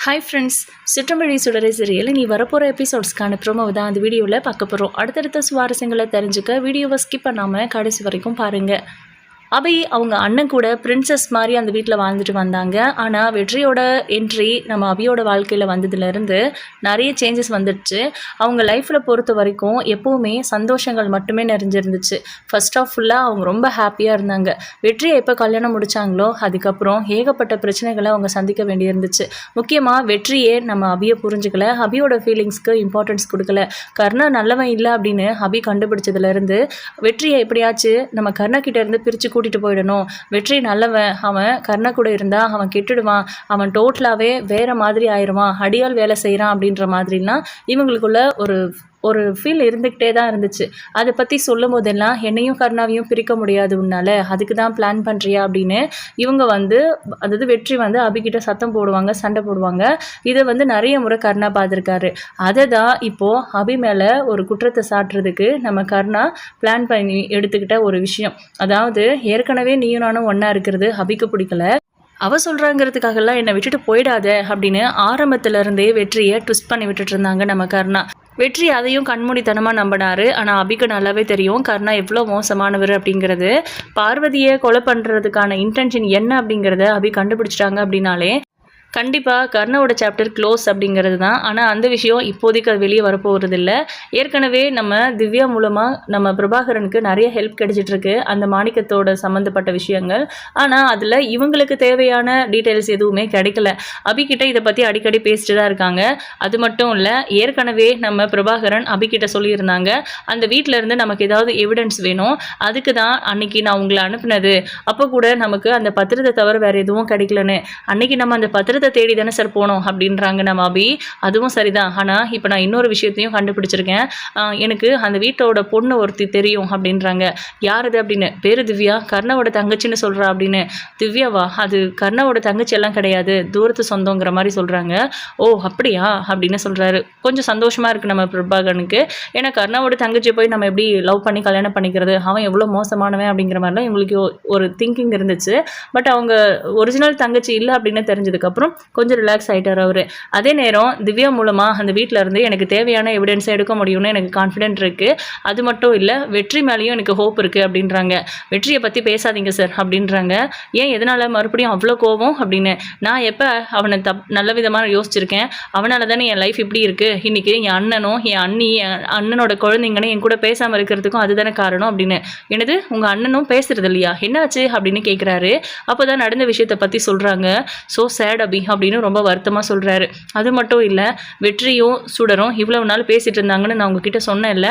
Hi friends, சிற்றம்பழி சுடரை serial நீ வரப்போகிற எபிசோட்ஸ்க்கான ப்ரோமோவை தான் அந்த வீடியோவில் பார்க்க போகிறோம். அடுத்தடுத்த சுவாரஸ்யங்களை தெரிஞ்சுக்க வீடியோவை ஸ்கிப் பண்ணாமல் கடைசி வரைக்கும் பாருங்கள். அபி அவங்க அண்ணன் கூட பிரின்சஸ் மாதிரி அந்த வீட்டில் வாழ்ந்துட்டு வந்தாங்க. ஆனால் வெற்றியோட என்ட்ரி நம்ம அபியோட வாழ்க்கையில் வந்ததுலேருந்து நிறைய சேஞ்சஸ் வந்துடுச்சு. அவங்க லைஃப்பில் பொறுத்த வரைக்கும் எப்போவுமே சந்தோஷங்கள் மட்டுமே நிறைஞ்சிருந்துச்சு. ஃபர்ஸ்ட் ஆஃப் ஃபுல்லாக அவங்க ரொம்ப ஹாப்பியாக இருந்தாங்க. வெற்றியை எப்போ கல்யாணம் முடித்தாங்களோ அதுக்கப்புறம் ஏகப்பட்ட பிரச்சனைகளை அவங்க சந்திக்க வேண்டியிருந்துச்சு. முக்கியமாக வெற்றியே நம்ம அபியை புரிஞ்சுக்கல, அபியோட ஃபீலிங்ஸ்க்கு இம்பார்ட்டன்ஸ் கொடுக்கல. கர்ணா நல்லவன் இல்லை அப்படின்னு அபி கண்டுபிடிச்சதுலேருந்து வெற்றியை எப்படியாச்சு நம்ம கர்ணா கிட்டேருந்து பிரித்து கூட்டிகிட்டு போயிடணும். வெற்றி நல்லவன், அவன் கர்ணா கூட இருந்தால் அவன் கெட்டுடுவான், அவன் டோட்டலாகவே வேறு மாதிரி ஆயிடுவான், அடியால் வேலை செய்கிறான் அப்படின்ற மாதிரிலாம் இவங்களுக்குள்ள ஒரு ஃபீல் இருந்துக்கிட்டே தான் இருந்துச்சு. அதை பற்றி சொல்லும் போதெல்லாம் என்னையும் கர்ணாவையும் பிரிக்க முடியாது உன்னால், அதுக்கு தான் பிளான் பண்ணுறியா அப்படின்னு இவங்க அதாவது வெற்றி அபிகிட்ட சத்தம் போடுவாங்க, சண்டை போடுவாங்க. இதை நிறைய முறை கர்ணா பார்த்துருக்காரு. அதை தான் இப்போது அபி மேலே ஒரு குற்றத்தை சாட்டுறதுக்கு நம்ம கர்ணா பிளான் பண்ணி எடுத்துக்கிட்ட ஒரு விஷயம். அதாவது ஏற்கனவே நீயும் நானும் ஒன்றா இருக்கிறது அபிக்கு பிடிக்கல, சொல்கிறாங்கிறதுக்காகலாம் என்னை விட்டுட்டு போயிடாத அப்படின்னு ஆரம்பத்திலருந்தே வெற்றியை ட்விஸ்ட் பண்ணி விட்டுட்டு இருந்தாங்க நம்ம கர்ணா. வெற்றி அதையும் கண்மூடித்தனமாக நம்பினார். ஆனால் அபிக்கு நல்லாவே தெரியும் கர்ணா எவ்வளோ மோசமானவர் அப்படிங்கிறது. பார்வதியை கொலை பண்ணுறதுக்கான இன்டென்ஷன் என்ன அப்படிங்கிறத அபி கண்டுபிடிச்சிட்டாங்க அப்படின்னாலே கண்டிப்பாக கர்ணாவோட சாப்டர் க்ளோஸ் அப்படிங்கிறது தான். ஆனால் அந்த விஷயம் இப்போதைக்கு அது வெளியே வரப்போகிறது இல்லை. ஏற்கனவே நம்ம திவ்யா மூலமாக நம்ம பிரபாகரனுக்கு நிறைய ஹெல்ப் கிடைச்சிட்ருக்கு அந்த மாணிக்கத்தோட சம்மந்தப்பட்ட விஷயங்கள். ஆனால் அதில் இவங்களுக்கு தேவையான டீட்டெயில்ஸ் எதுவுமே கிடைக்கல. அபிகிட்ட இதை பற்றி அடிக்கடி பேசிட்டு தான் இருக்காங்க. அது மட்டும் இல்லை, ஏற்கனவே நம்ம பிரபாகரன் அபிகிட்ட சொல்லியிருந்தாங்க அந்த வீட்டில் இருந்து நமக்கு ஏதாவது எவிடன்ஸ் வேணும், அதுக்கு தான் அன்னைக்கு நான் உங்களை அனுப்புனது. அப்போ கூட நமக்கு அந்த பத்திரத்தை தவிர வேறு எதுவும் கிடைக்கலன்னு. அன்னைக்கு நம்ம அந்த பத்திரத்தை தேடி தானே சார் போனோம் அப்படின்றாங்க நம்ம அபி. அதுவும் சரிதான், ஆனால் இப்போ நான் இன்னொரு விஷயத்தையும் கண்டுபிடிச்சிருக்கேன். எனக்கு அந்த வீட்டோட பொண்ணு ஒருத்தி தெரியும் அப்படின்றாங்க. யார் அது அப்படின்னு. பேரு திவ்யா, கர்ணாவோட தங்கச்சின்னு சொல்கிறா அப்படின்னு. திவ்யாவா? அது கர்ணாவோட தங்கச்சி எல்லாம் கிடையாது, தூரத்து சொந்தங்கிற மாதிரி சொல்கிறாங்க. ஓ அப்படியா அப்படின்னு சொல்கிறாரு. கொஞ்சம் சந்தோஷமாக இருக்குது நம்ம பிரபாகரனுக்கு. ஏன்னா கர்ணாவோட தங்கச்சியை போய் நம்ம எப்படி லவ் பண்ணி கல்யாணம் பண்ணிக்கிறது, அவன் எவ்வளோ மோசமானவன் அப்படிங்கிற மாதிரிலாம் இவங்களுக்கு ஒரு திங்கிங் இருந்துச்சு. பட் அவங்க ஒரிஜினல் தங்கச்சி இல்லை அப்படின்னு தெரிஞ்சதுக்கப்புறம் கொஞ்சம் ரிலாக்ஸ் ஆகிட்டார் அவர். அதே நேரம் திவ்யா மூலமாக அந்த வீட்டில் இருந்து எனக்கு தேவையான எவிடன்ஸை எடுக்க முடியும்னு எனக்கு கான்ஃபிடென்ட் இருக்குது. அது மட்டும் இல்லை, வெற்றி மேலேயும் எனக்கு ஹோப் இருக்குது அப்படின்றாங்க. வெற்றியை பற்றி பேசாதீங்க சார் அப்படின்றாங்க. ஏன், எதனால் மறுபடியும் அவ்வளோ கோபம் அப்படின்னு. நான் எப்போ அவனை நல்ல விதமாக யோசிச்சிருக்கேன், அவனால தானே என் லைஃப் இப்படி இருக்குது. இன்றைக்கி என் அண்ணனும் என் அண்ணி என் அண்ணனோட குழந்தைங்கன்னு என் கூட பேசாமல் இருக்கிறதுக்கும் அதுதானே காரணம் அப்படின்னு. எனது உங்கள் அண்ணனும் பேசுறது இல்லையா, என்னாச்சு அப்படின்னு கேட்குறாரு. அப்போ தான் நடந்த விஷயத்தை பற்றி சொல்கிறாங்க. ஸோ சேட் அபி அப்படின்னு ரொம்ப வருத்தமாக சொல்கிறாரு. அது மட்டும் இல்லை, வெற்றியும் சுடரும் இவ்வளவு நாள் பேசிகிட்டு இருந்தாங்கன்னு நான் உங்ககிட்ட சொன்னேன்ல.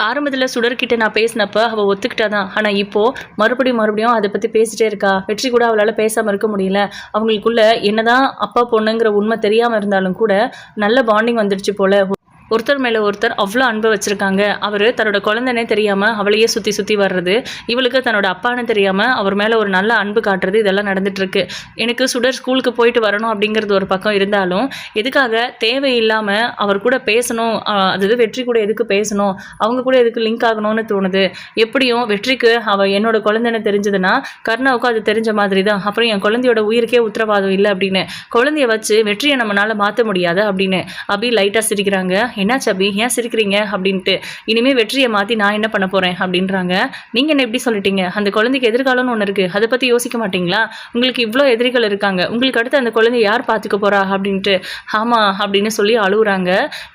ஆரம்பத்தில் சுடர்கிட்ட நான் பேசினப்ப அவள் ஒத்துக்கிட்டா தான். ஆனால் இப்போது மறுபடியும் அதை பற்றி பேசிகிட்டே இருக்கா. வெற்றி கூட அவளால் பேசாமல் இருக்க முடியல. அவங்களுக்குள்ள என்னதான் அப்பா பொண்ணுங்கிற உண்மை தெரியாமல் இருந்தாலும் கூட நல்ல பாண்டிங் வந்துடுச்சு போல். ஒருத்தர் மேலே ஒருத்தர் அவ்வளோ அன்பை வச்சுருக்காங்க. அவர் தன்னோட குழந்தைனே தெரியாமல் அவளையே சுற்றி வர்றது, இவளுக்கு தன்னோட அப்பான்னு தெரியாமல் அவர் மேலே ஒரு நல்ல அன்பு காட்டுறது, இதெல்லாம் நடந்துகிட்ருக்கு. எனக்கு சுடர் ஸ்கூலுக்கு போயிட்டு வரணும் அப்படிங்கிறது ஒரு பக்கம் இருந்தாலும் எதுக்காக தேவையில்லாமல் அவர் கூட பேசணும், அதாவது வெற்றி கூட எதுக்கு பேசணும், அவங்க கூட எதுக்கு லிங்க் ஆகணும்னு தோணுது. எப்படியும் வெற்றிக்கு அவள் என்னோட குழந்தைன்னு தெரிஞ்சதுன்னா கர்ணாவுக்கும் அது தெரிஞ்ச மாதிரி தான். அப்புறம் என் குழந்தையோட உயிருக்கே உத்தரவாதம் இல்லை அப்படின்னு. குழந்தைய வச்சு வெற்றியை நம்மளால் மாற்ற முடியாது அப்படின்னு அபி லைட்டாக சிரிக்கிறாங்க. என்னாச்சு அபி, ஏன் சிரிக்கிறீங்க அப்படின்ட்டு. இனிமேல் வெற்றியை மாற்றி நான் என்ன பண்ண போகிறேன் அப்படின்றாங்க. நீங்கள் என்ன எப்படி சொல்லிட்டீங்க, அந்த குழந்தைக்கு எதிர்காலம்னு ஒன்று இருக்குது, அதை பற்றி யோசிக்க மாட்டிங்களா? உங்களுக்கு இவ்வளோ எதிரிகள் இருக்காங்க, உங்களுக்கு அடுத்து அந்த குழந்தைய யார் பார்த்துக்க போகிறா அப்படின்ட்டு. ஆமாம் அப்படின்னு சொல்லி அழுகுறாங்க.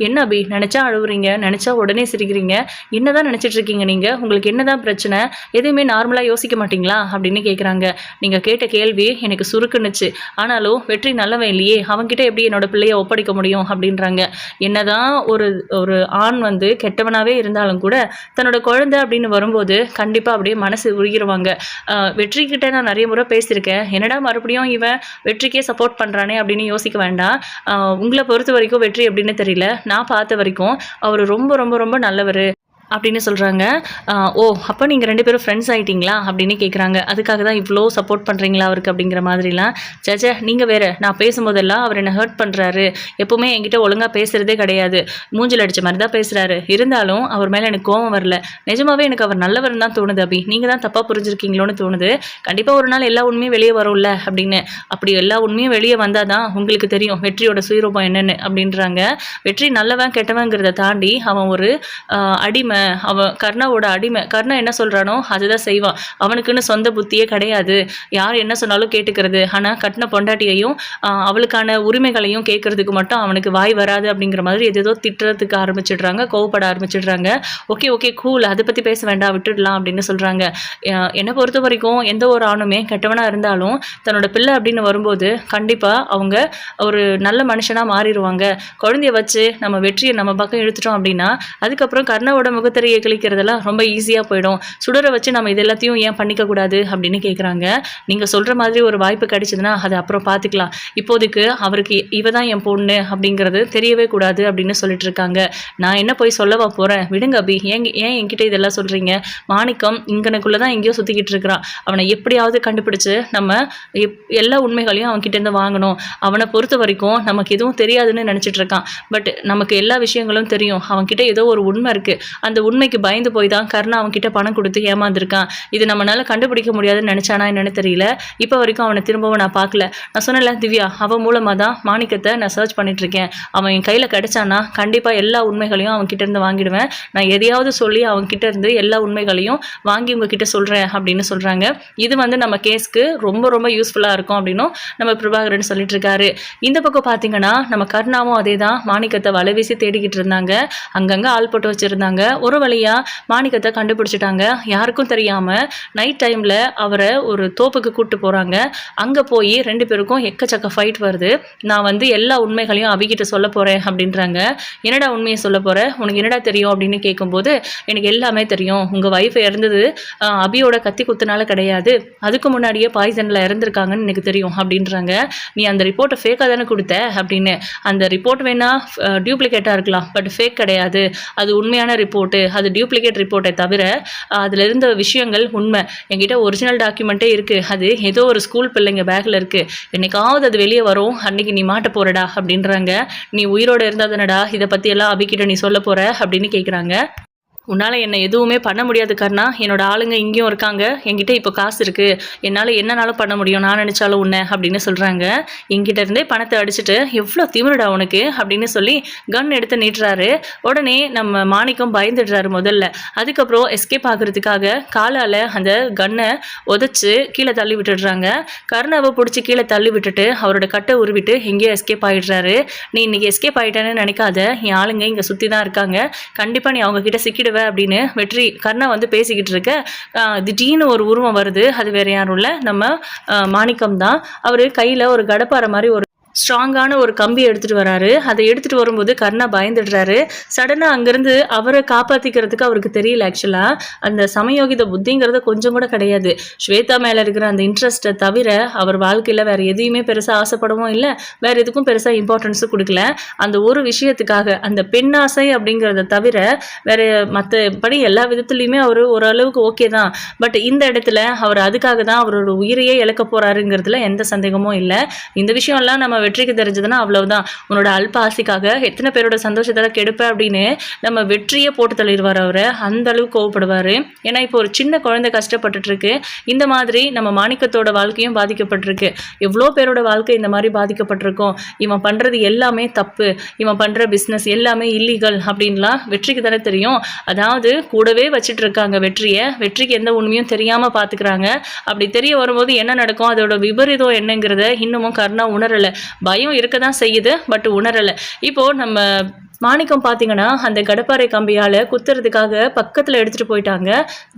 என்ன அபி, நினச்சா அழுகுறீங்க, நினச்சா உடனே சிரிக்கிறீங்க, என்ன தான் நினச்சிட்டு இருக்கீங்க நீங்கள், உங்களுக்கு என்ன தான் பிரச்சனை, எதுவுமே நார்மலாக யோசிக்க மாட்டிங்களா அப்படின்னு கேட்குறாங்க. நீங்கள் கேட்ட கேள்வி எனக்கு சுருக்குன்னுச்சு. ஆனாலும் வெற்றி நல்லவன் இல்லையே, அவன்கிட்ட எப்படி என்னோட பிள்ளையை ஒப்படைக்க முடியும் அப்படின்றாங்க. என்னதான் ஒரு ஆண் கெட்டவனாகவே இருந்தாலும் கூட தன்னோட குழந்தை அப்படின்னு வரும்போது கண்டிப்பாக அப்படியே மனசு உருகிடுவாங்க. வெற்றிக்கிட்ட நான் நிறைய முறை பேசியிருக்கேன், என்னடா மறுபடியும் இவன் வெற்றிக்கே சப்போர்ட் பண்ணுறானே அப்படின்னு யோசிக்க வேண்டாம். உங்களை பொறுத்த வரைக்கும் வெற்றி எப்படின்னு தெரியல, நான் பார்த்த வரைக்கும் அவர் ரொம்ப ரொம்ப ரொம்ப நல்லவர். அப்படின்னு சொல்கிறாங்க. ஓ அப்போ நீங்கள் 2 பேரும் ஃப்ரெண்ட்ஸ் ஆகிட்டீங்களா அப்படின்னு கேட்குறாங்க. அதுக்காக தான் இவ்வளோ சப்போர்ட் பண்ணுறீங்களா அவருக்கு அப்படிங்கிற மாதிரிலாம். சேச்சே நீங்கள் வேறு, நான் பேசும்போதெல்லாம் அவர் என்னை ஹர்ட் பண்ணுறாரு, எப்போவுமே என்கிட்ட ஒழுங்காக பேசுகிறதே கிடையாது, மூஞ்சில் அடித்த மாதிரி தான் பேசுகிறாரு, இருந்தாலும் அவர் மேலே எனக்கு கோவம் வரல, நிஜமாவே எனக்கு அவர் நல்லவர்னு தான் தோணுது அபி, நீங்கள் தான் தப்பாக புரிஞ்சிருக்கீங்களோன்னு தோணுது, கண்டிப்பாக ஒரு நாள் எல்லா உண்மையும் வெளியே வரும்ல அப்படின்னு. அப்படி எல்லா உண்மையும் வெளியே வந்தால் தான் உங்களுக்கு தெரியும் வெற்றியோட சுயரூபம் என்னென்னு அப்படின்றாங்க. வெற்றி நல்லவன் கெட்டவங்கிறத தாண்டி அவன் ஒரு அடிமை, அவன் கர்ணாவோட அடிமை. கர்ணா என்ன சொல்கிறானோ அதுதான் செய்வான், அவனுக்குன்னு சொந்த புத்தியே கிடையாது, யார் என்ன சொன்னாலும் கேட்டுக்கிறது. ஆனால் கட்டின பொண்டாட்டியையும் அவளுக்கான உரிமைகளையும் கேட்கறதுக்கு மட்டும் அவனுக்கு வாய் வராது அப்படிங்கிற மாதிரி எதோ திட்டுறதுக்கு ஆரம்பிச்சிடுறாங்க, கோவப்பட ஆரம்பிச்சிடுறாங்க. ஓகே ஓகே கூல், அதை பற்றி பேச வேண்டாம், விட்டுடலாம் அப்படின்னு சொல்கிறாங்க. என்னை பொறுத்த வரைக்கும் எந்த ஒரு ஆணுமே கெட்டவனாக இருந்தாலும் தன்னோட பிள்ளை அப்படின்னு வரும்போது கண்டிப்பாக அவங்க ஒரு நல்ல மனுஷனாக மாறிடுவாங்க. குழந்தைய வச்சு நம்ம வெற்றியை நம்ம பக்கம் இழுத்துட்டோம் அப்படின்னா அதுக்கப்புறம் கர்ணாவோட முகத்திரையை கிழிக்கிறதெல்லாம் ரொம்ப ஈஸியாக போயிடும். சுடரை வச்சு நம்ம இது எல்லாத்தையும் ஏன் பண்ணிக்கக்கூடாது அப்படின்னு கேட்குறாங்க. நீங்கள் சொல்கிற மாதிரி ஒரு வாய்ப்பு கிடைச்சதுன்னா அதை அப்புறம் பார்த்துக்கலாம், இப்போதைக்கு அவருக்கு இவ தான் என் பொண்ணு அப்படிங்கிறது தெரியவே கூடாது அப்படின்னு சொல்லிட்டு இருக்காங்க. நான் என்ன போய் சொல்லவா போகிறேன், விடுங்க அபி, ஏன் என்கிட்ட இதெல்லாம் சொல்கிறீங்க, மாணிக்கம் இங்கனுக்குள்ளே தான் எங்கேயோ சுற்றிக்கிட்டு இருக்கிறான், அவனை எப்படியாவது கண்டுபிடிச்சு நம்ம எல்லா உண்மைகளையும் அவன்கிட்டேருந்து வாங்கணும். அவனை பொறுத்த வரைக்கும் நமக்கு எதுவும் தெரியாதுன்னு நினச்சிட்டு இருக்கான், பட் நமக்கு எல்லா விஷயங்களும் தெரியும், அவன்கிட்ட ஏதோ ஒரு உண்மை இருக்குது, அந்த உண்மைக்கு பயந்து போய் தான் கர்ணா அவன்கிட்ட பணம் கொடுத்து ஏமாந்துருக்கான். இது நம்மளால கண்டுபிடிக்க முடியாதுன்னு நினச்சானா என்னன்னு தெரியல. இப்போ வரைக்கும் அவனை திரும்பவும் நான் பார்க்கல. நான் சொன்னல திவ்யா, அவன் மூலமாக தான் மாணிக்கத்தை நான் சர்ச் பண்ணிட்டுருக்கேன். அவன் என் கையில் கிடைச்சானா கண்டிப்பாக எல்லா உண்மைகளையும் அவன்கிட்ட இருந்து வாங்கிடுவேன். நான் எதையாவது சொல்லி அவன்கிட்ட இருந்து எல்லா உண்மைகளையும் வாங்கி உங்ககிட்ட சொல்கிறேன் அப்படின்னு சொல்கிறாங்க. இது நம்ம கேஸ்க்கு ரொம்ப ரொம்ப யூஸ்ஃபுல்லாக இருக்கும் அப்படின்னும் நம்ம பிரபாகரன் சொல்லிட்டு இருக்காரு. இந்த பக்கம் பார்த்தீங்கன்னா நம்ம கர்ணாவும் அதே தான் மாணிக்கத்தை வலை வீசி தேடிக்கிட்டு இருந்தாங்க. அங்கங்கே ஆள் போட்டு வச்சுருந்தாங்க. ஒரு வழியாக மாணிக்கத்தை கண்டுபிடிச்சிட்டாங்க. யாருக்கும் தெரியாமல் நைட் டைமில் அவரை ஒரு தோப்புக்கு கூப்பிட்டு போகிறாங்க. அங்கே போய் 2 பேருக்கும் எக்கச்சக்க ஃபைட் வருது. நான் எல்லா உண்மைகளையும் அபிகிட்ட சொல்ல போகிறேன் அப்படின்றாங்க. என்னடா உண்மையை சொல்ல போகிற, உனக்கு என்னடா தெரியும் அப்படின்னு கேட்கும்போது எனக்கு எல்லாமே தெரியும், உங்கள் ஒய்ஃப் இறந்தது அபியோட கத்தி குத்துனால கிடையாது, அதுக்கு முன்னாடியே பாய்சனில் இறந்துருக்காங்கன்னு எனக்கு தெரியும் அப்படின்றாங்க. நீ அந்த ரிப்போர்ட்டை ஃபேக்காக தானே கொடுத்த அப்படின்னு. அந்த ரிப்போர்ட் வேணால் டியூப்ளிகேட்டாக இருக்கலாம், பட் ஃபேக் கிடையாது, அது உண்மையான ரிப்போர்ட்டு, அது டியூப்ளிகேட் ரிப்போர்ட்டை தவிர அதில் இருந்த விஷயங்கள் உண்மை. என்கிட்ட ஒரிஜினல் டாக்குமெண்ட்டே இருக்குது, அது ஏதோ ஒரு ஸ்கூல் பிள்ளைங்க பேக்கில் இருக்குது, என்னைக்காவது அது வெளியே வரும், அன்றைக்கி நீ மாட்ட போகிறடா அப்படின்றாங்க. நீ உயிரோடு இருந்தால் தானடா இதை பற்றியெல்லாம் அபிக்கிட்ட நீ சொல்ல போகிற அப்படின்னு கேட்குறாங்க. உன்னால் என்னை எதுவுமே பண்ண முடியாது கர்ணா, என்னோட ஆளுங்க இங்கேயும் இருக்காங்க, என்கிட்ட இப்போ காசு இருக்குது, என்னால் என்னன்னாலும் பண்ண முடியும், நான் நினச்சாலும் உன்னை அப்படின்னு சொல்கிறாங்க. என்கிட்ட இருந்தே பணத்தை அடிச்சுட்டு எவ்வளோ திமிருடா உனக்கு அப்படின்னு சொல்லி கன் எடுத்து நீட்டுறாரு. உடனே நம்ம மாணிக்கம் பயந்துடுறாரு முதல்ல. அதுக்கப்புறம் எஸ்கேப் ஆகிறதுக்காக காலால் அந்த கன்னை உதச்சி கீழே தள்ளி விட்டுடுறாங்க. கர்ணாவை பிடிச்சி கீழே தள்ளி விட்டுட்டு அவரோட கட்டை உருவிட்டு எங்கேயோ எஸ்கேப் ஆகிடுறாரு. நீ இன்றைக்கி எஸ்கேப் ஆகிட்டேன்னு நினைக்காத, என் ஆளுங்க இங்கே சுற்றி தான் இருக்காங்க, கண்டிப்பாக நீ அவங்கக்கிட்ட சிக்கிடுவ அப்படின்னு வெற்றி கர்ணா பேசிக்கிட்டு இருக்க திடீர்னு ஒரு உருவம் வருது. அது வேற யாரும் இல்லை, நம்ம மாணிக்கம் தான். அவர் கையில் ஒரு கடப்பாறை மாதிரி ஒரு ஸ்ட்ராங்கான ஒரு கம்பி எடுத்துகிட்டு வராரு. அதை எடுத்துகிட்டு வரும்போது கர்ணா பயந்துடுறாரு. சடனாக அங்கேருந்து அவரை காப்பாற்றிக்கிறதுக்கு அவருக்கு தெரியல. ஆக்சுவலாக அந்த சமயோகித புத்திங்கிறது கொஞ்சம் கூட கிடையாது. ஸ்வேதா மேலே இருக்கிற அந்த இன்ட்ரெஸ்ட்டை தவிர அவர் வாழ்க்கையில் வேறு எதையுமே பெருசாக ஆசைப்படவும் இல்லை, வேறு எதுக்கும் பெருசாக இம்பார்ட்டன்ஸும் கொடுக்கல. அந்த ஒரு விஷயத்துக்காக, அந்த பெண்ணாசை அப்படிங்கிறத தவிர வேறு மற்றபடி எல்லா விதத்துலேயுமே அவர் ஓரளவுக்கு ஓகே தான். பட் இந்த இடத்துல அவர் அதுக்காக தான் அவரோட உயிரையே இழக்க போகிறாருங்கிறதுல எந்த சந்தேகமும் இல்லை. இந்த விஷயம்லாம் நம்ம வெற்றிக்கு தெரிஞ்சதுன்னா அவ்வளவுதான். உன்னோட அல்ப ஆசைக்காக எத்தனை பேரோட சந்தோஷத்தை கெடுப்ப அப்படின்னு நம்ம வெற்றியே போட்டு தள்ளிடுவார். அவரை அந்த அளவுக்கு கோவப்படுவார். ஏன்னா இப்போ ஒரு சின்ன குழந்தை கஷ்டப்பட்டுட்டு இருக்கு, இந்த மாதிரி நம்ம மாணிக்கத்தோட வாழ்க்கையும் பாதிக்கப்பட்டிருக்கு, எவ்வளோ பேரோட வாழ்க்கை இந்த மாதிரி பாதிக்கப்பட்டிருக்கோம். இவன் பண்ணுறது எல்லாமே தப்பு, இவன் பண்ணுற பிஸ்னஸ் எல்லாமே இல்லீகல் அப்படின்லாம் வெற்றிக்கு தானே தெரியும். அதாவது கூடவே வச்சுட்டு இருக்காங்க வெற்றிக்கு எந்த உண்மையும் தெரியாமல் பார்த்துக்கிறாங்க. அப்படி தெரிய வரும்போது என்ன நடக்கும், அதோட விபரீதம் என்னங்கிறத இன்னமும் கர்ணா உணரலை. பயம் இருக்க தான் செய்யுது, பட் உணரலை. இப்போது நம்ம மாணிக்கம் பார்த்தீங்கன்னா அந்த கடப்பாறை கம்பியால் குத்துறதுக்காக பக்கத்தில் எடுத்துகிட்டு போயிட்டாங்க.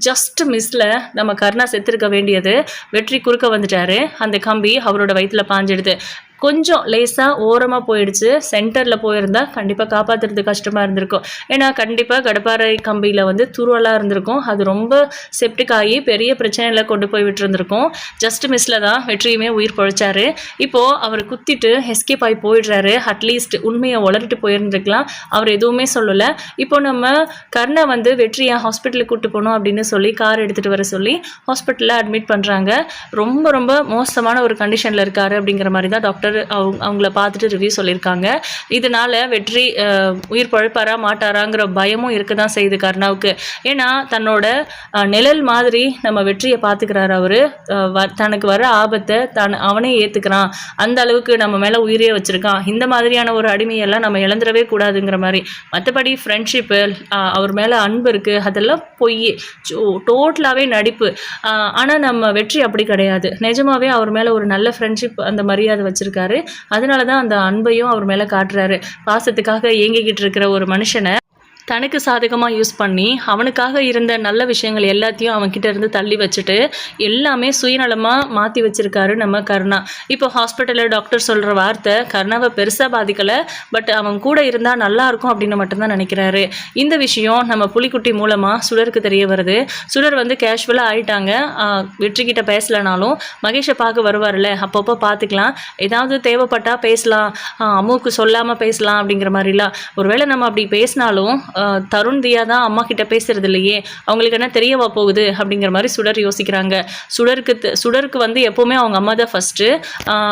ஜஸ்ட் மிஸ்ஸில் நம்ம கர்ணா செத்துருக்க வேண்டியது, வெற்றி குறுக்க வந்துட்டாரு. அந்த கம்பி அவரோட வயிற்றில் பாஞ்சிடுது. கொஞ்சம் லேசாக ஓரமாக போயிடுச்சு. சென்டரில் போயிருந்தா கண்டிப்பாக காப்பாற்றுறது கஷ்டமாக இருந்திருக்கும். ஏன்னா கண்டிப்பாக கடப்பாரை கம்பியில் வந்து துருவலாக இருந்திருக்கும். அது ரொம்ப செப்டிக் ஆகி பெரிய பிரச்சனையில் கொண்டு போய் விட்டுருந்துருக்கும். ஜஸ்ட் மிஸ்ல தான் வெற்றியுமே உயிர் பொழைச்சாரு. இப்போது அவர் குத்திட்டு எஸ்கேப் ஆகி போயிடுறாரு. அட்லீஸ்ட் உண்மையை உளறிட்டு போயிருந்துருக்கலாம். அவர் எதுவுமே சொல்லலை. இப்போ நம்ம கர்ணை வந்து வெற்றியை ஹாஸ்பிட்டலுக்கு கூப்பிட்டு போகணும் அப்படின்னு சொல்லி கார் எடுத்துகிட்டு வர சொல்லி ஹாஸ்பிட்டலில் அட்மிட் பண்ணுறாங்க. ரொம்ப ரொம்ப மோசமான ஒரு கண்டிஷனில் இருக்காரு அப்படிங்கிற மாதிரி தான் டாக்டர் அவங்கள பார்த்துட்டு ரிவ்யூ சொல்லியிருக்காங்க. இதனால் வெற்றி உயிர் பழப்பாரா மாட்டாராங்கிற பயமும் இருக்க தான் செய்யுது கர்ணாவுக்கு. ஏன்னா தன்னோட நிழல் மாதிரி நம்ம வெற்றியை பார்த்துக்கிறாரு. அவர் தனக்கு வர ஆபத்தை அவனே ஏற்றுக்கிறான். அந்த அளவுக்கு நம்ம மேலே உயிரே வச்சுருக்கான். இந்த மாதிரியான ஒரு அடிமையெல்லாம் நம்ம இழந்துடவே கூடாதுங்கிற மாதிரி. மற்றபடி ஃப்ரெண்ட்ஷிப்பு, அவர் மேலே அன்பு இருக்குது, அதெல்லாம் பொய், டோட்டலாகவே நடிப்பு. ஆனால் நம்ம வெற்றி அப்படி கிடையாது. நிஜமாகவே அவர் மேலே ஒரு நல்ல ஃப்ரெண்ட்ஷிப், அந்த மரியாதை வச்சுருக்காரு. அதனால தான் அந்த அன்பையும் அவர் மேலே காட்டுறாரு. பாசத்துக்காக ஏங்கிக்கிட்டு இருக்கிற ஒரு மனுஷனை தனக்கு சாதகமாக யூஸ் பண்ணி அவனுக்காக இருந்த நல்ல விஷயங்கள் எல்லாத்தையும் அவன்கிட்ட இருந்து தள்ளி வச்சுட்டு எல்லாமே சுயநலமாக மாற்றி வச்சுருக்காரு நம்ம கர்ணா. இப்போ ஹாஸ்பிட்டலில் டாக்டர் சொல்கிற வார்த்தை கர்ணாவை பெருசாக பாதிக்கலை, பட் அவன் கூட இருந்தால் நல்லாயிருக்கும் அப்படின்னு மட்டும்தான் நினைக்கிறாரு. இந்த விஷயம் நம்ம புலிக்குட்டி மூலமாக சுடருக்கு தெரிய வருது. சுடர் வந்து கேஷுவலாக ஆகிட்டாங்க. வெற்றிக்கிட்ட பேசலைனாலும் மகேஷை பார்க்க வருவார்ல, அப்பப்போ பார்த்துக்கலாம், ஏதாவது தேவைப்பட்டால் பேசலாம், அம்மாவுக்கு சொல்லாமல் பேசலாம் அப்படிங்கிற மாதிரிலாம். ஒருவேளை நம்ம அப்படி பேசினாலும் தருண் தியா தான் அம்மா கிட்ட பேசுறது இல்லையே, அவங்களுக்கு என்ன தெரியவா போகுது அப்படிங்கிற மாதிரி சுடர் யோசிக்கிறாங்க. சுடருக்கு வந்து எப்போவுமே அவங்க அம்மா தான் ஃபஸ்ட்டு.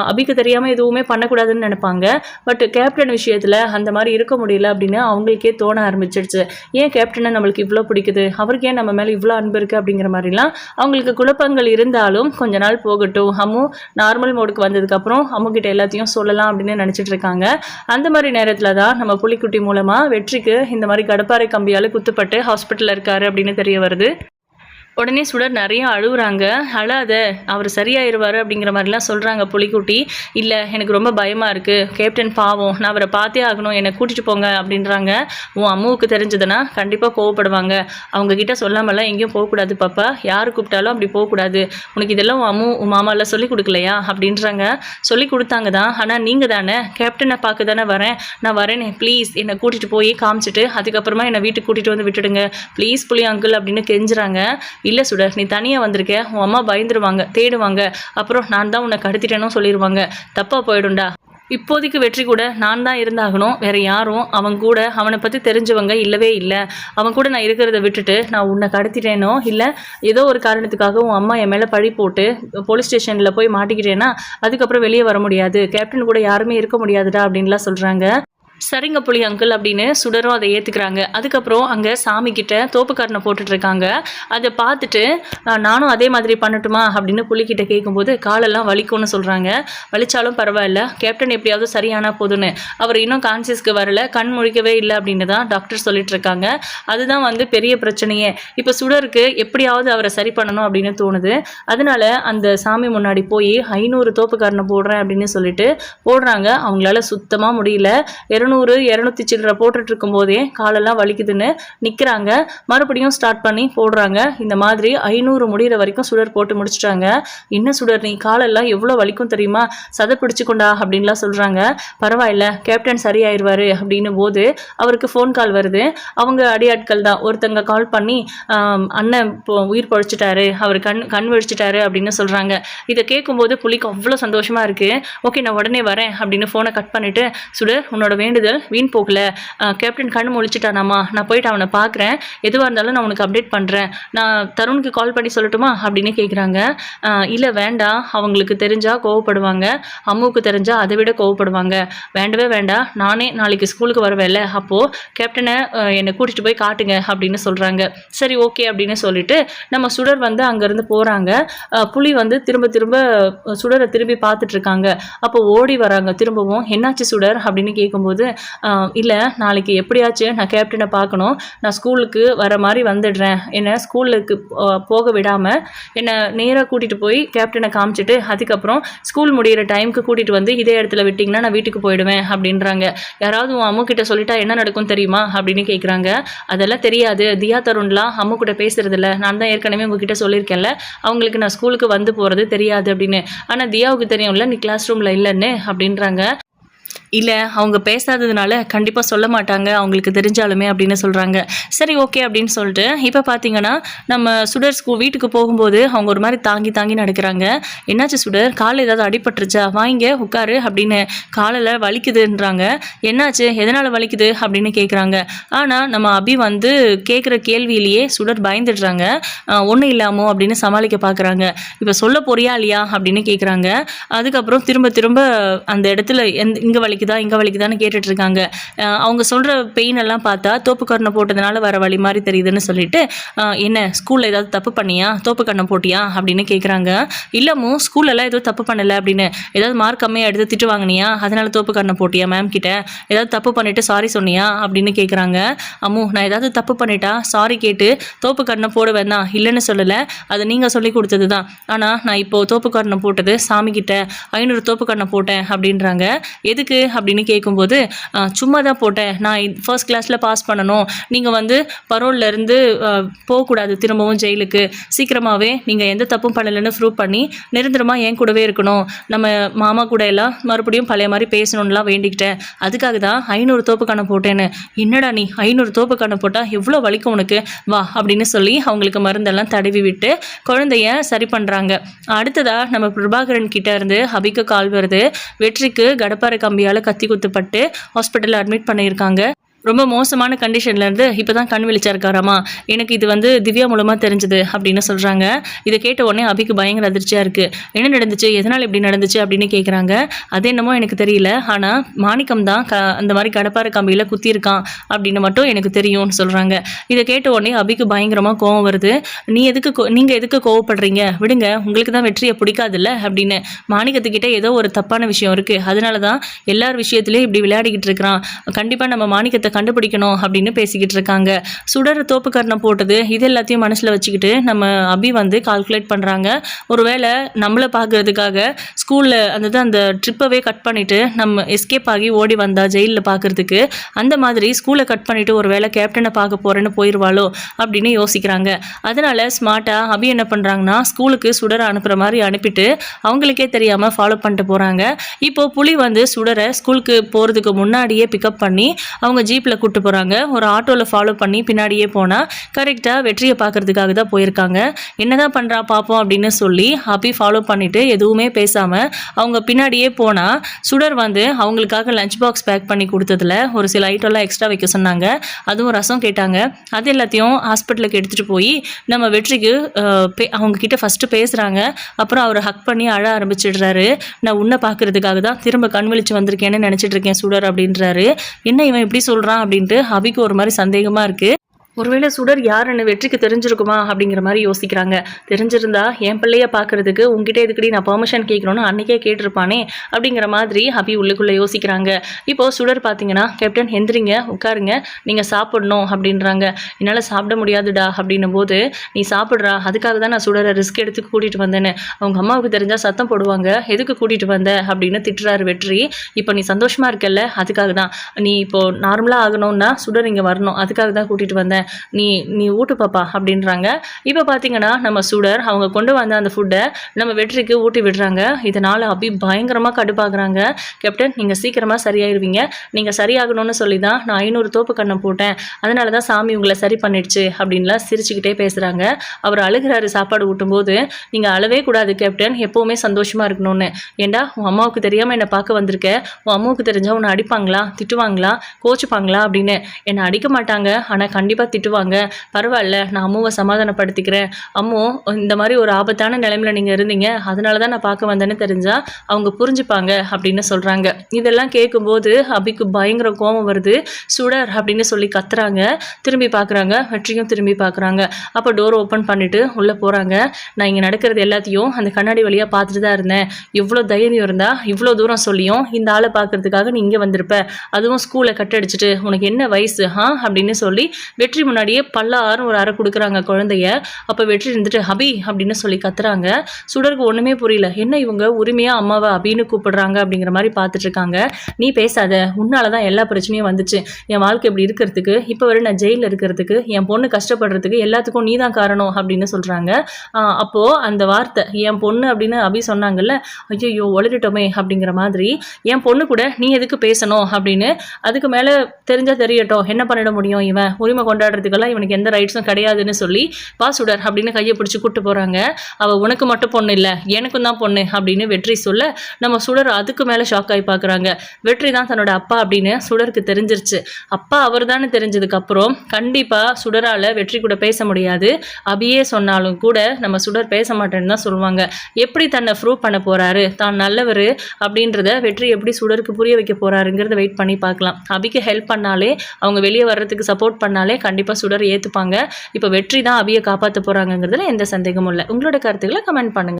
அபிக்கு தெரியாமல் எதுவுமே பண்ணக்கூடாதுன்னு நினைப்பாங்க. பட் கேப்டன் விஷயத்தில் அந்த மாதிரி இருக்க முடியல அப்படின்னு அவங்களுக்கே தோண ஆரம்பிச்சிடுச்சு. ஏன் கேப்டனை நம்மளுக்கு இவ்வளோ பிடிக்குது, அவருக்கு ஏன் நம்ம மேலே இவ்வளோ அன்பு இருக்குது அப்படிங்கிற மாதிரிலாம் அவங்களுக்கு குழப்பங்கள் இருந்தாலும் கொஞ்ச நாள் போகட்டும், அம்மு நார்மல் மோடுக்கு வந்ததுக்கப்புறம் அம்முக்கிட்ட எல்லாத்தையும் சொல்லலாம் அப்படின்னு நினச்சிட்டு இருக்காங்க. அந்த மாதிரி நேரத்தில் தான் நம்ம புலிக்குட்டி மூலமாக வெற்றிக்கு இந்த மாதிரி கடப்பாரை கம்பியால் குத்துப்பட்டு ஹாஸ்பிட்டலில் இருக்காரு அப்படின்னு தெரிய வருது. உடனே சுடர் நிறைய அழுகுறாங்க. அழாத, அவர் சரியாயிருவார் அப்படிங்கிற மாதிரிலாம் சொல்கிறாங்க புலிக்குட்டி. இல்லை, எனக்கு ரொம்ப பயமாக இருக்குது, கேப்டன் பாவம், நான் அவரை பார்த்தே ஆகணும், என்னை கூட்டிகிட்டு போங்க அப்படின்றாங்க. உன் அம்மாவுக்கு தெரிஞ்சதுன்னா கண்டிப்பாக கோவப்படுவாங்க, அவங்கக்கிட்ட சொல்லாமலாம் எங்கேயும் போகக்கூடாது பாப்பா, யார் கூப்பிட்டாலும் அப்படி போகக்கூடாது, உனக்கு இதெல்லாம் உன் மாமாலாம் சொல்லி கொடுக்கலையா அப்படின்றாங்க. சொல்லி கொடுத்தாங்க தான், ஆனால் நீங்கள் தானே கேப்டனை பார்க்க தானே வரேன், நான் வரேனே, ப்ளீஸ் என்னை கூட்டிகிட்டு போய் காமிச்சிட்டு அதுக்கப்புறமா என்னை வீட்டுக்கு கூட்டிகிட்டு வந்து விட்டுடுங்க ப்ளீஸ் புலி அங்கிள் அப்படின்னு கெஞ்சுறாங்க. இல்லை சுடர், நீ தனியாக வந்திருக்க, உன் அம்மா பயந்துருவாங்க, தேடுவாங்க, அப்புறம் நான் தான் உன்னை கடத்திட்டேன்னு சொல்லிடுவாங்க, தப்பாக போயிடும்டா. இப்போதைக்கு வெற்றி கூட நான் தான் இருந்தாகணும், வேறு யாரும் அவன் கூட அவனை பற்றி தெரிஞ்சவங்க இல்லவே இல்லை. அவன் கூட நான் இருக்கிறத விட்டுட்டு நான் உன்னை கடத்திட்டேனோ இல்லை ஏதோ ஒரு காரணத்துக்காக உன் அம்மா என் மேலே பழி போட்டு போலீஸ் ஸ்டேஷனில் போய் மாட்டிக்கிட்டேன்னா அதுக்கப்புறம் வெளியே வர முடியாது, கேப்டன் கூட யாருமே இருக்க முடியாதுடா அப்படின்லாம் சொல்கிறாங்க. சரிங்க புலி அங்கிள் அப்படின்னு சுடரும் அதை ஏற்றுக்கிறாங்க. அதுக்கப்புறம் அங்கே சாமிக்கிட்ட தோப்புக்காரனை போட்டுட்ருக்காங்க. அதை பார்த்துட்டு நானும் அதே மாதிரி பண்ணட்டுமா அப்படின்னு புலிக்கிட்ட கேட்கும்போது காலெல்லாம் வலிக்கும்னு சொல்கிறாங்க. வலிச்சாலும் பரவாயில்ல, கேப்டன் எப்படியாவது சரியானா போதுன்னு, அவர் இன்னும் கான்சியஸ்க்கு வரல, கண் முழிக்கவே இல்லை அப்படின்னு தான் டாக்டர் சொல்லிட்டுருக்காங்க. அதுதான் வந்து பெரிய பிரச்சனையே. இப்போ சுடருக்கு எப்படியாவது அவரை சரி பண்ணணும் அப்படின்னு தோணுது. அதனால அந்த சாமி முன்னாடி போய் 500 தோப்புக்காரனை போடுறேன் அப்படின்னு சொல்லிட்டு போடுறாங்க. அவங்களால சுத்தமாக முடியல. 200-200 சில்லரை போட்டுட்டு இருக்கும் போதே காலெல்லாம் வலிக்குதுன்னு நிற்கிறாங்க. மறுபடியும் ஸ்டார்ட் பண்ணி போடுறாங்க. இந்த மாதிரி 500 முடிகிற வரைக்கும் சுடர் போட்டு முடிச்சிட்டாங்க. என்ன சுடர், நீ காலெல்லாம் எவ்வளோ வலிக்கும் தெரியுமா, சதை பிடிச்சிக்கொண்டா அப்படின்லாம் சொல்கிறாங்க. பரவாயில்ல, கேப்டன் சரியாயிருவார் அப்படின்னும் போது அவருக்கு ஃபோன் கால் வருது. அவங்க அடியாட்கள் தான். ஒருத்தங்க கால் பண்ணி அண்ணன் உயிர் பழிச்சிட்டாரு, அவர் கண் விழிச்சிட்டாரு அப்படின்னு சொல்கிறாங்க. இதை கேட்கும்போது புலிக்கு அவ்வளோ சந்தோஷமாக இருக்குது. ஓகே, நான் உடனே வரேன் அப்படின்னு ஃபோனை கட் பண்ணிவிட்டு, சுடர் உன்னோட வேண்டுதல் வீண் போகல, கேப்டன் கண்ணு முழிச்சிட்டானாமா, நான் போயிட்டு அவனை பார்க்குறேன், எதுவாக இருந்தாலும் நான் உனக்கு அப்டேட் பண்ணுறேன், நான் தருணுக்கு கால் பண்ணி சொல்லட்டுமா அப்படின்னு கேட்குறாங்க. இல்லை வேண்டாம், அவங்களுக்கு தெரிஞ்சால் கோவப்படுவாங்க, அம்முவுக்கு தெரிஞ்சால் அதை விட கோவப்படுவாங்க, வேண்டவே வேண்டாம், நானே நாளைக்கு ஸ்கூலுக்கு வருவேன்ல, அப்போது கேப்டனை என்னை கூட்டிகிட்டு போய் காட்டுங்க அப்படின்னு சொல்கிறாங்க. சரி ஓகே அப்படின்னு சொல்லிட்டு நம்ம சுடர் வந்து அங்கேருந்து போகிறாங்க. புலி வந்து திரும்ப திரும்ப சுடரை திரும்பி பார்த்துட்ருக்காங்க. அப்போ ஓடி வராங்க திரும்பவும். என்னாச்சு சுடர் அப்படின்னு கேட்கும்போது, இல்லை நாளைக்கு எப்படியாச்சும் நான் கேப்டனை பார்க்கணும், நான் ஸ்கூலுக்கு வர மாதிரி வந்துடுறேன், என்னை ஸ்கூலுக்கு போக விடாமல் என்னை நேராக கூட்டிகிட்டு போய் கேப்டனை காமிச்சிட்டு அதுக்கப்புறம் ஸ்கூல் முடிகிற டைமுக்கு கூட்டிகிட்டு வந்து இதே இடத்துல விட்டிங்கன்னா நான் வீட்டுக்கு போயிடுவேன் அப்படின்றாங்க. யாராவது உன் அம்மு கிட்ட சொல்லிட்டா என்ன நடக்கும் தெரியுமா அப்படின்னு கேட்குறாங்க. அதெல்லாம் தெரியாது, தியா தருண்லாம் அம்மு கூட பேசுறதில்ல, நான் தான் ஏற்கனவே உங்ககிட்ட சொல்லியிருக்கேன்ல அவங்களுக்கு நான் ஸ்கூலுக்கு வந்து போகிறது தெரியாது அப்படின்னு. ஆனால் தியாவுக்கு தெரியும்ல நீ கிளாஸ் ரூமில் இல்லைன்னு அப்படின்றாங்க. இல்லை அவங்க பேசாததுனால கண்டிப்பாக சொல்ல மாட்டாங்க அவங்களுக்கு தெரிஞ்சாலுமே அப்படின்னு சொல்கிறாங்க. சரி ஓகே அப்படின்னு சொல்லிட்டு இப்போ பார்த்தீங்கன்னா நம்ம சுடர் வீட்டுக்கு போகும்போது அவங்க ஒரு மாதிரி தாங்கி தாங்கி நடக்கிறாங்க. என்னாச்சு சுடர், கால் ஏதாவது அடிபட்டுருச்சா, வாங்க உட்காரு அப்படின்னு. காலில் வலிக்குதுன்றாங்க. என்னாச்சு, எதனால் வலிக்குது அப்படின்னு கேட்குறாங்க. ஆனால் நம்ம அபி வந்து கேட்குற கேள்வியிலேயே சுடர் பயந்துடுறாங்க. ஒன்றும் இல்லாமோ அப்படின்னு சமாளிக்க பார்க்குறாங்க. இப்போ சொல்ல போறியா இல்லையா அப்படின்னு கேட்குறாங்க. அதுக்கப்புறம் திரும்ப திரும்ப அந்த இடத்துல இங்கே வலிக்குதான்னு கேட்டுட்டு இருக்காங்க. அவங்க சொல்கிற பெயின் எல்லாம் பார்த்தா தோப்புக்கரணை போட்டதுனால வர வலி மாதிரி தெரியுதுன்னு சொல்லிட்டு, என்ன ஸ்கூலில் ஏதாவது தப்பு பண்ணியா, தோப்புக்கரணை போட்டியா அப்படின்னு கேட்குறாங்க. இல்லமோ ஸ்கூல்லலாம் எதுவும் தப்பு பண்ணலை அப்படின்னு, ஏதாவது மார்க் கம்மியாக எடுத்து திட்டு வாங்கினியா அதனால தோப்புக்கரணை போட்டியா மேம் கிட்ட, ஏதாவது தப்பு பண்ணிவிட்டு சாரி சொன்னியா அப்படின்னு கேட்குறாங்க. அம்மு நான் ஏதாவது தப்பு பண்ணிட்டா சாரி கேட்டு தோப்புக்கரணை போடுவேன் தான், இல்லைன்னு சொல்லலை, அது நீங்கள் சொல்லி கொடுத்தது தான். ஆனால் நான் இப்போது தோப்புக்கரணை போட்டது சாமிக்கிட்ட 500 தோப்புக்கரணை போட்டேன் அப்படின்றாங்க. எதுக்கு அப்படின்னு கேட்கும்போது, சும்மா தான் போட்டேன், நான் ஃபர்ஸ்ட் கிளாஸில் பாஸ் பண்ணணும், நீங்கள் வந்து பரோல்லேருந்து போகக்கூடாது திரும்பவும் ஜெயிலுக்கு, சீக்கிரமாகவே நீங்கள் எந்த தப்பும் பண்ணலைன்னு ப்ரூவ் பண்ணி நிரந்தரமாக என் கூடவே இருக்கணும், நம்ம மாமா கூட எல்லாம் மறுபடியும் பழைய மாதிரி பேசணும்லாம் வேண்டிக்கிட்டேன், அதுக்காக தான் 500 தோப்புக்கணை போட்டேன்னு. என்னடா நீ 500 தோப்புக்கணை போட்டால் எவ்வளோ வலிக்கும் உனக்கு, வா அப்படின்னு சொல்லி அவங்களுக்கு மருந்தெல்லாம் தடவி விட்டு குழந்தைய சரி பண்ணுறாங்க. அடுத்ததாக நம்ம பிரபாகரன் கிட்ட இருந்து அபிக்கு கால் வருது. வெற்றிக்கு கடப்பாரை கம்பியால் கத்தி குத்துப்பட்டு ஹாஸ்பிட்டலில் அட்மிட் பண்ணியிருக்காங்க. ரொம்ப மோசமான கண்டிஷன்லேருந்து இப்போ தான் கண் விழிச்சிருக்காராமா. எனக்கு இது வந்து திவ்யா மூலமாக தெரிஞ்சுது அப்படின்னு சொல்கிறாங்க. இதை கேட்ட உடனே அபிக்கு பயங்கர அதிர்ச்சியாக இருக்குது. என்ன நடந்துச்சு, எதனால் இப்படி நடந்துச்சு அப்படின்னு கேட்குறாங்க. அது என்னமோ எனக்கு தெரியல, ஆனால் மாணிக்கம் தான் அந்த மாதிரி கடப்பார கம்பியில் குத்தியிருக்கான் அப்படின்னு மட்டும் எனக்கு தெரியும்னு சொல்கிறாங்க. இதை கேட்ட உடனே அபிக்கு பயங்கரமாக கோவம் வருது. நீங்கள் எதுக்கு கோவப்படுறீங்க, விடுங்க, உங்களுக்கு தான் வெற்றியை பிடிக்காதுல்ல அப்படின்னு. மாணிக்கத்துக்கிட்ட ஏதோ ஒரு தப்பான விஷயம் இருக்குது, அதனால தான் எல்லார் விஷயத்துலேயும் இப்படி விளையாடிக்கிட்டு இருக்கிறான், கண்டிப்பாக நம்ம மாணிக்கத்தை கண்டுபிடிக்கணும் அப்படின்னு பேசிக்கிட்டு இருக்காங்க. சுடர் தோப்புக்கரணம் போட்டது இது எல்லாத்தையும் மனசில் வச்சுக்கிட்டு நம்ம அபி வந்து கால்குலேட் பண்ணுறாங்க. ஒருவேளை நம்மளை பார்க்கறதுக்காக ஸ்கூலில் அந்த ட்ரிப்பவே கட் பண்ணிவிட்டு நம்ம எஸ்கேப் ஆகி ஓடி வந்தா ஜெயிலில் பார்க்குறதுக்கு, அந்த மாதிரி ஸ்கூலை கட் பண்ணிவிட்டு ஒரு வேளை கேப்டனை பார்க்க போகிறேன்னு போயிடுவாளோ அப்படின்னு யோசிக்கிறாங்க. அதனால் ஸ்மார்ட்டாக அபி என்ன பண்ணுறாங்கன்னா ஸ்கூலுக்கு சுடரை அனுப்புகிற மாதிரி அனுப்பிட்டு அவங்களுக்கே தெரியாமல் ஃபாலோ பண்ணிட்டு போகிறாங்க. இப்போது புலி வந்து சுடரை ஸ்கூலுக்கு போகிறதுக்கு முன்னாடியே பிக்கப் பண்ணி அவங்க ஜீப்பில் கூப்பிட்டு போகிறாங்க. ஒரு ஆட்டோவில் ஃபாலோ பண்ணி பின்னாடியே போனால் கரெக்டாக வெற்றியை பார்க்கறதுக்காக தான் போயிருக்காங்க. என்னதான் பண்ணுறா பார்ப்போம் அப்படின்னு சொல்லி அபி ஃபாலோ பண்ணிவிட்டு எதுவுமே பேசாமல் அவங்க பின்னாடியே போனால் சுடர் வந்து அவங்களுக்காக லஞ்ச் பாக்ஸ் பேக் பண்ணி கொடுத்ததில் ஒரு சில ஐட்டம்லாம் எக்ஸ்ட்ரா வைக்க சொன்னாங்க. அதுவும் ரசம் கேட்டாங்க. அது எல்லாத்தையும் ஹாஸ்பிட்டலுக்கு எடுத்துகிட்டு போய் நம்ம வெற்றிக்கு அவங்கக்கிட்ட ஃபஸ்ட்டு பேசுகிறாங்க. அப்புறம் அவர் ஹக் பண்ணி அழ ஆரம்பிச்சிடுறாரு. நான் உன்னை பார்க்கறதுக்காக தான் திரும்ப கண் விழிச்சு வந்திருக்கேன்னு நினச்சிட்டு இருக்கேன் சுடர் அப்படின்றாரு. என்ன இவன் இப்படி சொல்கிறான் அப்படின்ட்டு அபிக்கு ஒரு மாதிரி சந்தேகமா இருக்கு. ஒருவேளை சுடர் யாருன்னு வெற்றிக்கு தெரிஞ்சிருக்குமா அப்படிங்கிற மாதிரி யோசிக்கிறாங்க. தெரிஞ்சிருந்தா என் பிள்ளைய பார்க்கறதுக்கு உங்ககிட்ட எதுக்கடி நான் பெர்மிஷன் கேட்கணும்னு அன்றைக்கே கேட்டிருப்பானே அப்படிங்கிற மாதிரி அபி உள்ளுக்குள்ளே யோசிக்கிறாங்க. இப்போது சுடர் பார்த்தீங்கன்னா, கேப்டன் எந்திரிங்க, உட்காருங்க, நீங்கள் சாப்பிடணும் அப்படின்றாங்க. என்னால் சாப்பிட முடியாதுடா அப்படின்னும் போது, நீ சாப்பிட்றா, அதுக்காக தான் நான் சுடரை ரிஸ்க் எடுத்து கூட்டிகிட்டு வந்தேன்னு. அவங்க அம்மாவுக்கு தெரிஞ்சால் சத்தம் போடுவாங்க, எதுக்கு கூட்டிகிட்டு வந்த அப்படின்னு திட்டுறாரு வெற்றி. இப்போ நீ சந்தோஷமாக இருக்கல்ல, அதுக்காக தான். நீ இப்போது நார்மலாக ஆகணும்னா சுடர் இங்கே வரணும், அதுக்காக தான் கூட்டிகிட்டு வந்தேன், நீ ஊட்டு பாப்பா அப்படின்றாங்க. இப்போ பார்த்தீங்கன்னா நம்ம சுடர் அவங்க கொண்டு வந்த அந்த ஃபுட்டை நம்ம வெற்றிக்கு ஊட்டி விடுறாங்க. இதனால் அபி பயங்கரமாக கடுப்பாகிறாங்க. கேப்டன் நீங்கள் சீக்கிரமாக சரியாயிருவீங்க, நீங்கள் சரியாகணும்னு சொல்லி தான் நான் 500 தோப்புக்கண்ணை போட்டேன், அதனால தான் சாமி உங்களை சரி பண்ணிடுச்சு அப்படின்லாம் சிரிச்சுக்கிட்டே பேசுகிறாங்க. அவர் அழுகிறாரு சாப்பாடு ஊட்டும்போது. நீங்கள் அழவே கூடாது கேப்டன், எப்போவுமே சந்தோஷமாக இருக்கணும்னு. ஏண்டா உன் அம்மாவுக்கு தெரியாமல் என்னை பார்க்க வந்திருக்க, உன் அம்மாவுக்கு தெரிஞ்சால் உன்னை அடிப்பாங்களா, திட்டுவாங்களா, கோச்சுப்பாங்களா அப்படின்னு. என்னை அடிக்க மாட்டாங்க, ஆனால் கண்டிப்பாக திட்டுவாங்க. பரவாயில்ல, நான் அம்முவை சமாதானப்படுத்திக்கிறேன். அம்மு, இந்த மாதிரி ஒரு ஆபத்தான நிலைமையில நீங்கள் இருந்தீங்க, அதனால தான் நான் பார்க்க வந்தேன்னு தெரிஞ்சா அவங்க புரிஞ்சுப்பாங்க அப்படின்னு சொல்கிறாங்க. இதெல்லாம் கேட்கும்போது அபிக்கு பயங்கர கோபம் வருது. சுடர் அப்படின்னு சொல்லி கத்துறாங்க. திரும்பி பார்க்குறாங்க. வெற்றியும் திரும்பி பார்க்குறாங்க. அப்போ டோர் ஓப்பன் பண்ணிவிட்டு உள்ளே போகிறாங்க. நான் இங்கே நடக்கிறது எல்லாத்தையும் அந்த கண்ணாடி வழியாக பார்த்துட்டு தான் இருந்தேன். இவ்வளோ தைரியம் இருந்தால் இவ்வளோ தூரம் சொல்லியும் இந்த ஆளை பார்க்கறதுக்காக நீ இங்கே வந்திருப்ப, அதுவும் ஸ்கூலை கட்டடிச்சிட்டு, உனக்கு என்ன வயசு அப்படின்னு சொல்லி வெற்றி முன்னாடியே பல்லாரும் ஒரு அறை கொடுக்குறாங்க குழந்தைய. அப்போ வெற்றி இருந்துட்டு அபி அப்படின்னு சொல்லி கத்துறாங்க. சுடருக்கு ஒன்றுமே புரியல. என்ன இவங்க உரிமையாக அம்மாவை அபின்னு கூப்பிடுறாங்க அப்படிங்கிற மாதிரி பார்த்துட்டு இருக்காங்க. நீ பேசாத, உன்னால தான் எல்லா பிரச்சனையும் வந்துச்சு. என் வாழ்க்கை இப்படி இருக்கிறதுக்கு, இப்போ வரை நான் ஜெயிலில் இருக்கிறதுக்கு, என் பொண்ணு கஷ்டப்படுறதுக்கு எல்லாத்துக்கும் நீ தான் காரணம் அப்படின்னு சொல்கிறாங்க. அப்போது அந்த வார்த்தை என் பொண்ணு அப்படின்னு அபி சொன்னாங்கல்ல, ஐயோ ஒளிரிட்டோமே அப்படிங்கிற மாதிரி, என் பொண்ணு கூட நீ எதுக்கு பேசணும் அப்படின்னு, அதுக்கு மேலே தெரிஞ்சால் தெரியட்டும், என்ன பண்ணிட முடியும், இவன் உரிமை கொண்டாடுறதுக்கெல்லாம் இவனுக்கு எந்த ரைட்ஸும் கிடையாதுன்னு சொல்லி வா சுடர் அப்படின்னு கையை பிடிச்சி கூப்பிட்டு போகிறாங்க. அவள் உனக்கு மட்டும் பொண்ணு இல்லை, எனக்கும் தான் பொண்ணு அப்படின்னு வெற்றி சொல்ல, நம்ம சுடர் அதுக்கு மேலே ஷாக் ஆகி பார்க்குறாங்க. வெற்றி தான் தன்னோட அப்பா அப்படின்னு சுடருக்கு தெரிஞ்சிருச்சு. அப்பா அவர் தானே தெரிஞ்சதுக்கப்புறம் கண்டிப்பாக சுடரால் வெற்றி கூட பேச முடியாது. அபியே சொன்னாலும் கூட நம்ம சுடர் பேச மாட்டேன்னு தான் சொல்லுவாங்க. எப்படி தன்னை ப்ரூவ் பண்ண போகிறாரு, தான் நல்லவர் அப்படின்றத வெற்றி எப்படி சுடருக்கு புரிய வைக்க போகிறாருங்கிறத வெயிட் பண்ணி பார்க்கலாம். அபிக்கு ஹெல்ப் பண்ணாலே, அவங்க வெளியே வர்றதுக்கு சப்போர்ட் பண்ணாலே கண்டிப்பாக சுடர் ஏற்றுப்பாங்க. இப்போ வெற்றி தான் அபியை காப்பாற்ற போகிறாங்கங்கிறதுல எந்த சந்தேகமும் இல்லை. உங்களோட கருத்துக்களை கமெண்ட் பண்ணுங்கள்.